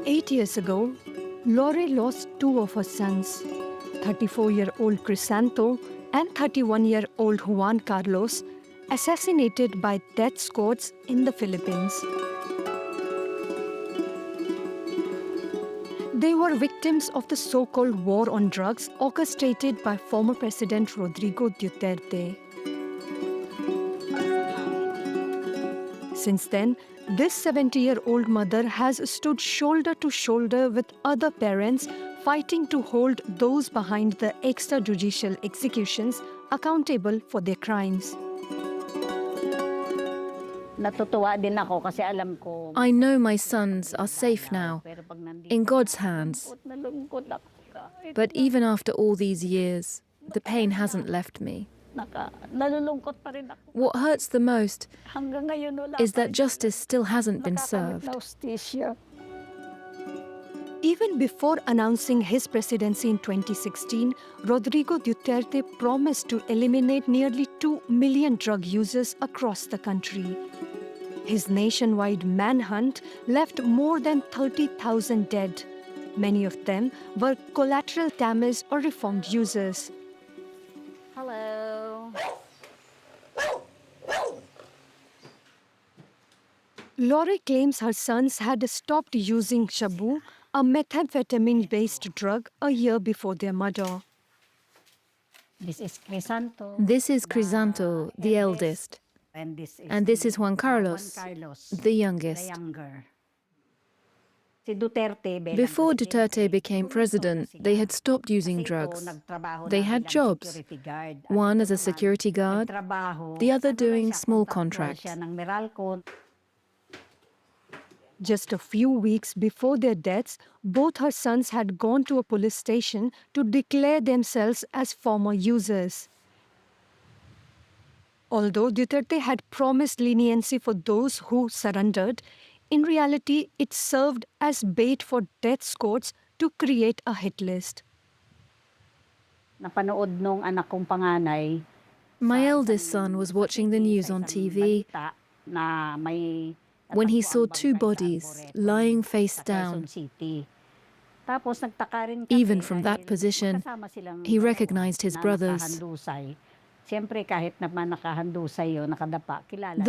8 years ago, Lore lost two of her sons, 34-year-old Crisanto and 31-year-old Juan Carlos, assassinated by death squads in the Philippines. They were victims of the so-called war on drugs orchestrated by former President Rodrigo Duterte. Since then, this 70-year-old mother has stood shoulder to shoulder with other parents fighting to hold those behind the extrajudicial executions accountable for their crimes. I know my sons are safe now, in God's hands. But even after all these years, the pain hasn't left me. What hurts the most is that justice still hasn't been served. Even before announcing his presidency in 2016, Rodrigo Duterte promised to eliminate nearly 2 million drug users across the country. His nationwide manhunt left more than 30,000 dead. Many of them were collateral damage or reformed users. Hello. Lore claims her sons had stopped using shabu, a methamphetamine-based drug, a year before their murder. This is Crisanto. This is Crisanto, the eldest. And this is Juan Carlos, the youngest. Before Duterte became president, they had stopped using drugs. They had jobs, one as a security guard, the other doing small contracts. Just a few weeks before their deaths, both her sons had gone to a police station to declare themselves as former users. Although Duterte had promised leniency for those who surrendered, in reality, it served as bait for death squads to create a hit list. My eldest son was watching the news on TV when he saw two bodies lying face down. Even from that position, he recognized his brothers. The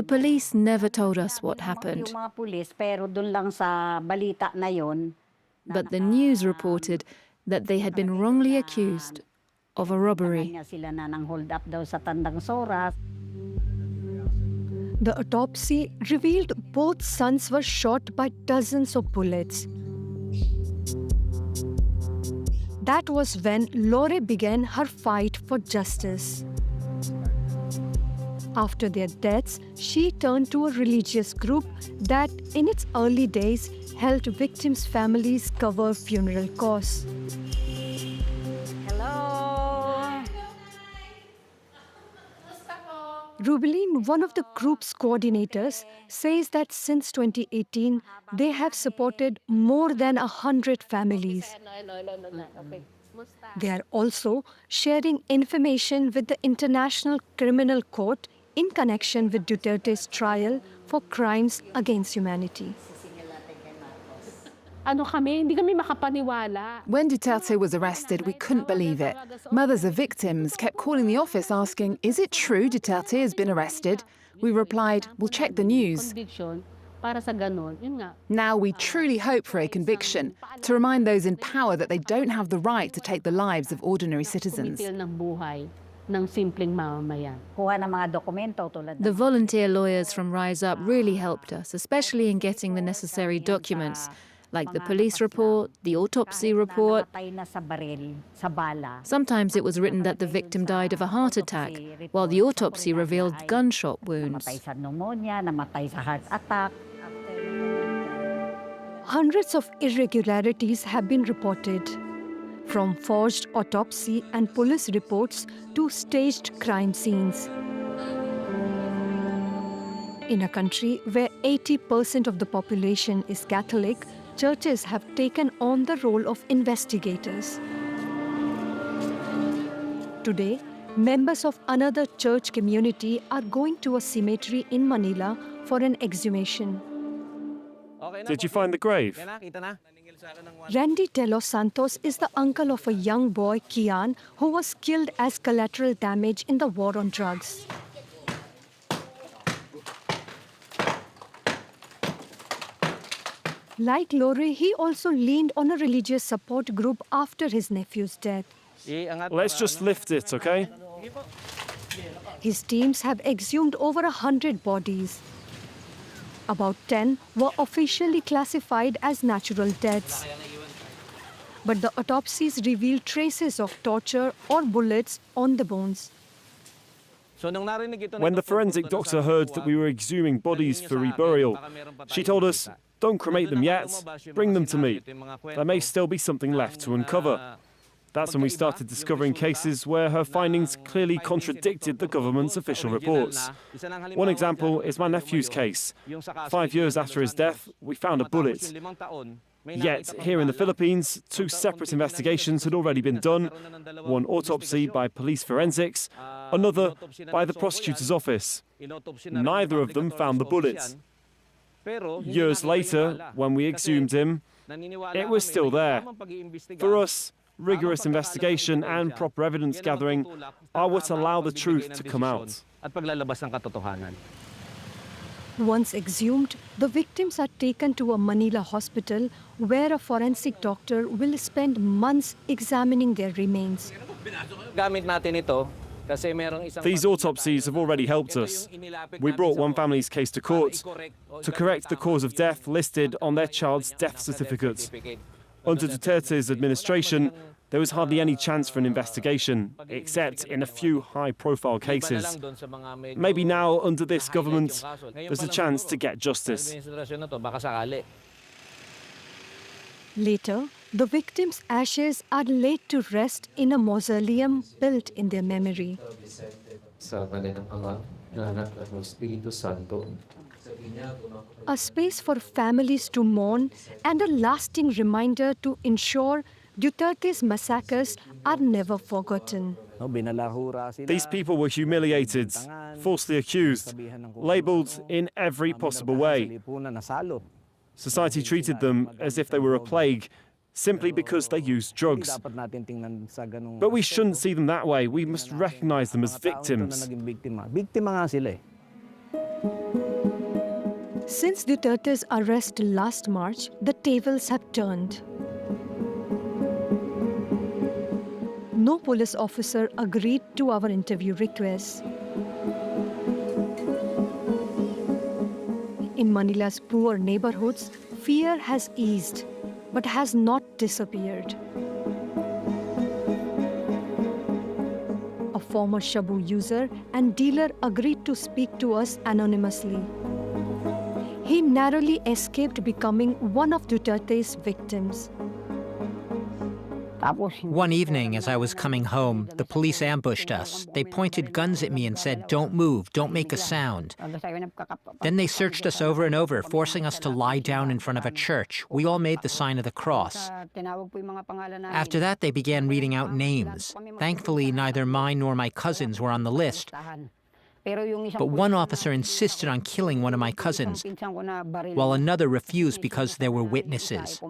police never told us what happened. But the news reported that they had been wrongly accused of a robbery. The autopsy revealed both sons were shot by dozens of bullets. That was when Lore began her fight for justice. After their deaths, she turned to a religious group that, in its early days, helped victims' families cover funeral costs. Hello. Rubeline, one of the group's coordinators, says that since 2018, they have supported more than 100 families. They are also sharing information with the International Criminal Court in connection with Duterte's trial for crimes against humanity. When Duterte was arrested, we couldn't believe it. Mothers of victims kept calling the office asking, "Is it true Duterte has been arrested?" We replied, "We'll check the news." Now we truly hope for a conviction, to remind those in power that they don't have the right to take the lives of ordinary citizens. The volunteer lawyers from Rise Up really helped us, especially in getting the necessary documents, like the police report, the autopsy report. Sometimes it was written that the victim died of a heart attack, while the autopsy revealed gunshot wounds. Hundreds of irregularities have been reported, from forged autopsy and police reports to staged crime scenes. In a country where 80% of the population is Catholic, churches have taken on the role of investigators. Today, members of another church community are going to a cemetery in Manila for an exhumation. Did you find the grave? Randy De Los Santos is the uncle of a young boy, Kian, who was killed as collateral damage in the war on drugs. Like Lore, he also leaned on a religious support group after his nephew's death. Let's just lift it, okay? His teams have exhumed over 100 bodies. About 10 were officially classified as natural deaths. But the autopsies revealed traces of torture or bullets on the bones. When the forensic doctor heard that we were exhuming bodies for reburial, she told us, "Don't cremate them yet, bring them to me. There may still be something left to uncover." That's when we started discovering cases where her findings clearly contradicted the government's official reports. One example is my nephew's case. 5 years after his death, we found a bullet. Yet, here in the Philippines, 2 separate investigations had already been done, one autopsy by police forensics, another by the prosecutor's office. Neither of them found the bullet. Years later, when we exhumed him, it was still there. For us, rigorous investigation and proper evidence gathering are what allow the truth to come out. Once exhumed, the victims are taken to a Manila hospital where a forensic doctor will spend months examining their remains. These autopsies have already helped us. We brought one family's case to court to correct the cause of death listed on their child's death certificate. Under Duterte's administration, there was hardly any chance for an investigation, except in a few high-profile cases. Maybe now, under this government, there's a chance to get justice. Later, the victims' ashes are laid to rest in a mausoleum built in their memory. A space for families to mourn and a lasting reminder to ensure Duterte's massacres are never forgotten. These people were humiliated, falsely accused, labelled in every possible way. Society treated them as if they were a plague, simply because they used drugs. But we shouldn't see them that way. We must recognize them as victims. Since Duterte's arrest last March, the tables have turned. No police officer agreed to our interview requests. In Manila's poor neighborhoods, fear has eased, but has not disappeared. A former Shabu user and dealer agreed to speak to us anonymously. He narrowly escaped becoming one of Duterte's victims. One evening, as I was coming home, the police ambushed us. They pointed guns at me and said, "Don't move, don't make a sound." Then they searched us over and over, forcing us to lie down in front of a church. We all made the sign of the cross. After that, they began reading out names. Thankfully, neither mine nor my cousins were on the list. But one officer insisted on killing one of my cousins, while another refused because there were witnesses.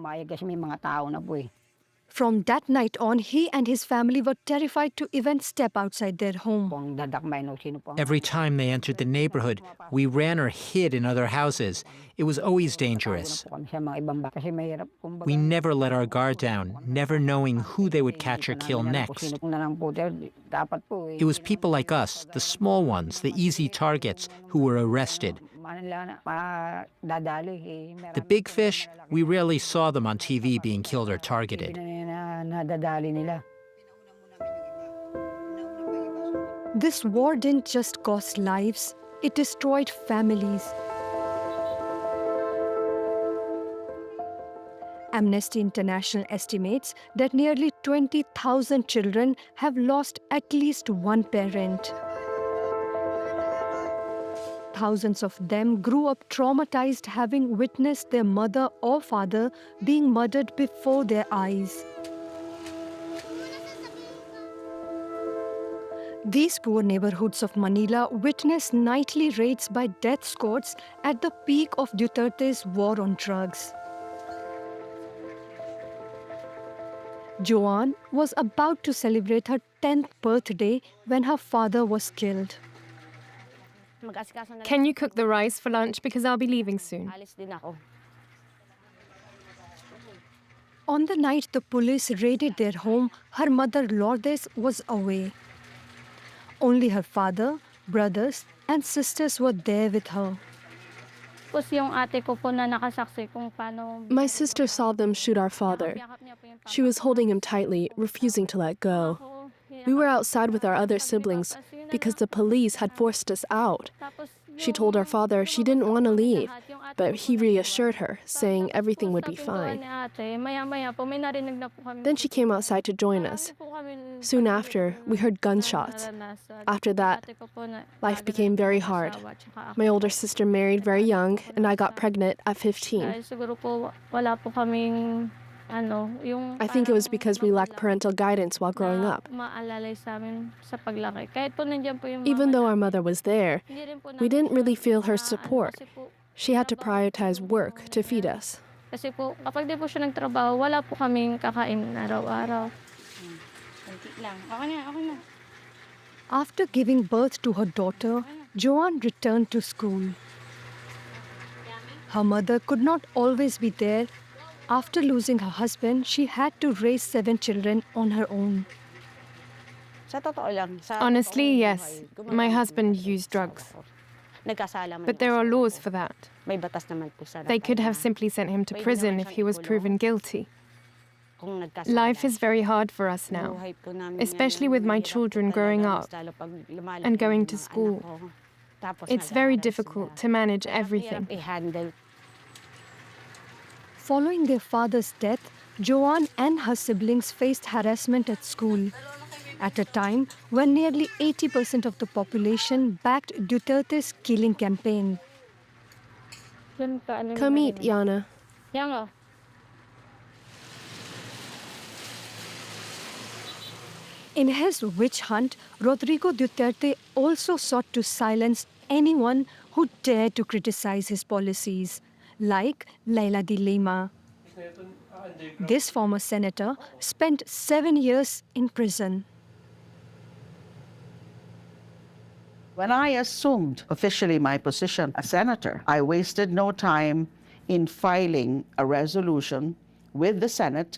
From that night on, he and his family were terrified to even step outside their home. Every time they entered the neighborhood, we ran or hid in other houses. It was always dangerous. We never let our guard down, never knowing who they would catch or kill next. It was people like us, the small ones, the easy targets, who were arrested. The big fish, we rarely saw them on TV being killed or targeted. This war didn't just cost lives, it destroyed families. Amnesty International estimates that nearly 20,000 children have lost at least one parent. Thousands of them grew up traumatized, having witnessed their mother or father being murdered before their eyes. These poor neighborhoods of Manila witnessed nightly raids by death squads at the peak of Duterte's war on drugs. Joanne was about to celebrate her 10th birthday when her father was killed. Can you cook the rice for lunch because I'll be leaving soon? On the night the police raided their home, her mother Lourdes was away. Only her father, brothers, and sisters were there with her. My sister saw them shoot our father. She was holding him tightly, refusing to let go. We were outside with our other siblings because the police had forced us out. She told our father she didn't want to leave, but he reassured her, saying everything would be fine. Then she came outside to join us. Soon after, we heard gunshots. After that, life became very hard. My older sister married very young, and I got pregnant at 15. I think it was because we lacked parental guidance while growing up. Even though our mother was there, we didn't really feel her support. She had to prioritize work to feed us. After giving birth to her daughter, Joanne returned to school. Her mother could not always be there. After losing her husband, she had to raise 7 children on her own. Honestly, yes. My husband used drugs. But there are laws for that. They could have simply sent him to prison if he was proven guilty. Life is very hard for us now, especially with my children growing up and going to school. It's very difficult to manage everything. Following their father's death, Joanne and her siblings faced harassment at school, at a time when nearly 80% of the population backed Duterte's killing campaign. Come eat, Yana. In his witch hunt, Rodrigo Duterte also sought to silence anyone who dared to criticize his policies, like Lisa Gamonet. This former senator spent 7 years in prison. When I assumed officially my position as senator, I wasted no time in filing a resolution with the Senate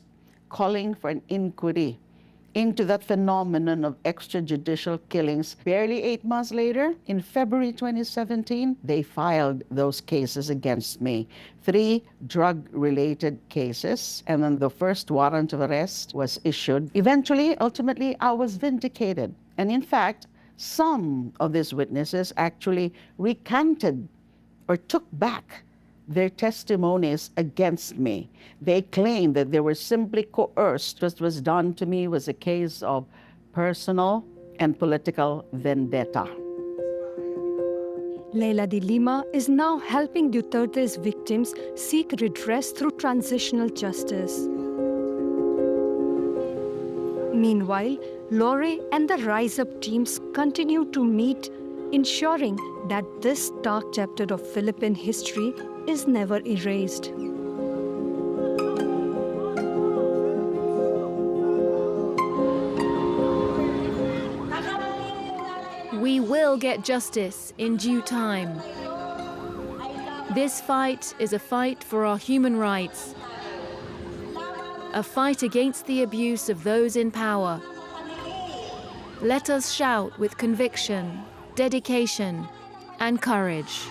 calling for an inquiry into that phenomenon of extrajudicial killings. Barely 8 months later, in February 2017, they filed those cases against me. 3 drug-related cases, and then the first warrant of arrest was issued. Eventually, ultimately, I was vindicated. And in fact, some of these witnesses actually recanted or took back their testimonies against me. They claimed that they were simply coerced. What was done to me was a case of personal and political vendetta. Lisa Gamonet is now helping Duterte's victims seek redress through transitional justice. Meanwhile, Lore and the Rise Up teams continue to meet, ensuring that this dark chapter of Philippine history is never erased. We will get justice in due time. This fight is a fight for our human rights, a fight against the abuse of those in power. Let us shout with conviction, dedication, and courage.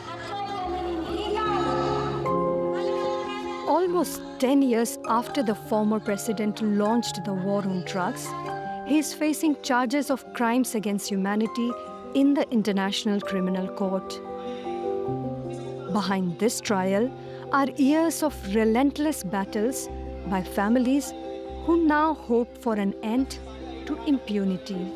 Almost 10 years after the former president launched the war on drugs, he is facing charges of crimes against humanity in the International Criminal Court. Behind this trial are years of relentless battles by families who now hope for an end to impunity.